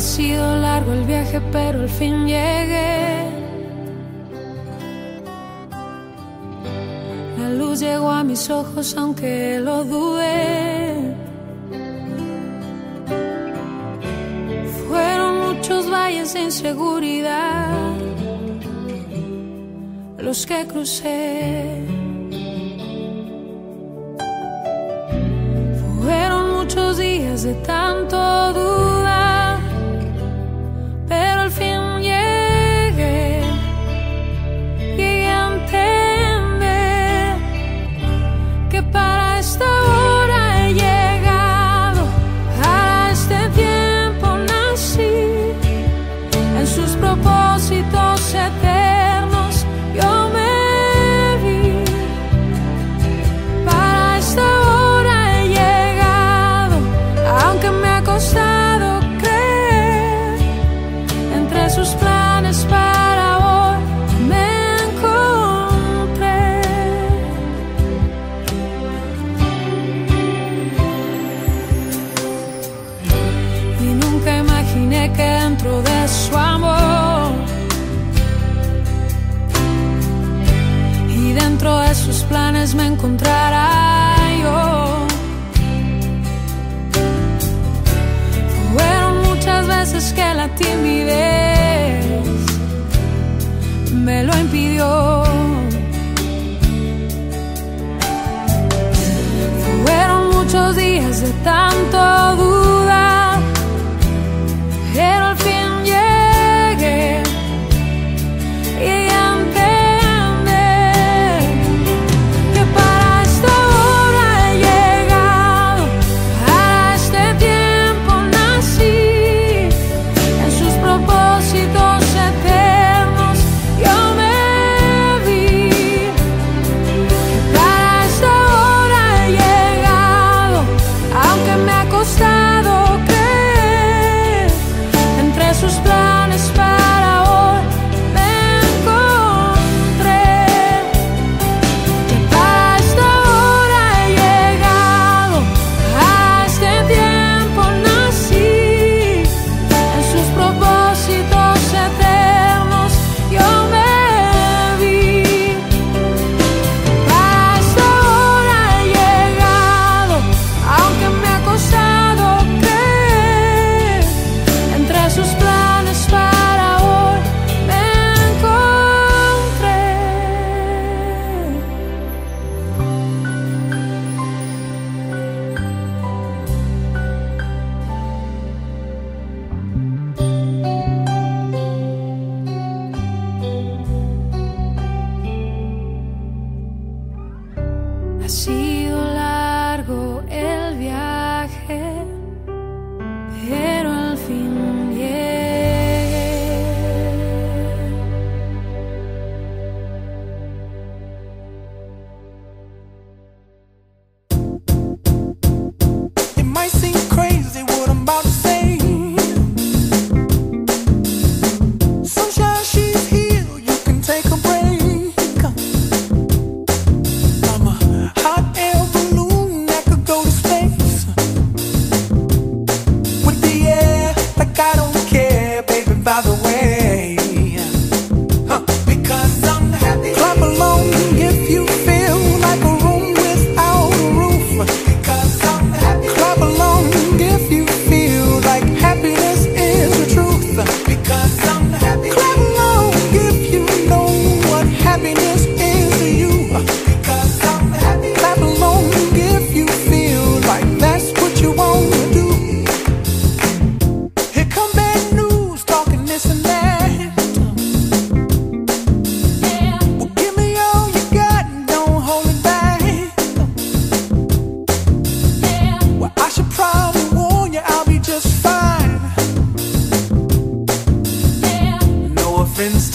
Ha sido largo el viaje, pero al fin llegué. La luz llegó a mis ojos, aunque lo dudé. Fueron muchos valles de inseguridad los que crucé. Fueron muchos días de tanto dudar, pero al fin llegué a entender que para esta hora he llegado, para este tiempo nací, en sus propósitos eternos yo me vi. Para esta hora he llegado, aunque me ha costado creer, entre sus planes para hoy me encontré. Y nunca imaginé que dentro de su amor y dentro de sus planes me encontrará yo. Fueron muchas veces que la timidez me lo impidió. Fueron muchos días de tanto dudar, pero al fin llegué a entender que para esta hora he llegado, para este tiempo nací, en sus propósitos eternos yo me vi. Para esta hora he llegado, aunque me ha costado creer, entre sus planes para hoy me encontré. Que para esta hora he llegado, a este tiempo nací, en sus propósitos eternos yo me vi. Para esta hora he llegado, aunque me ha costado creer, entre sus planes para hoy me encontré. Ha sido largo el viaje, pero al fin llegué. It might seem crazy what I'm about to say. Sunshine, she's here, you can take a break. I'm a hot air balloon that could go to space. With the air, like I don't care, baby, by the way. Because I'm happy. Clap along if you feel like a room without a roof. Because I'm happy. Clap along if you feel like happiness is the truth. Because I'm happy. Clap along if you know what happiness is to you. Because I'm happy. Clap along if you feel like that's what you want to do. Here come bad news, talking this and that. Well, give me all you got and don't hold it back. Well, I should probably warn you, I'll be just fine. No offense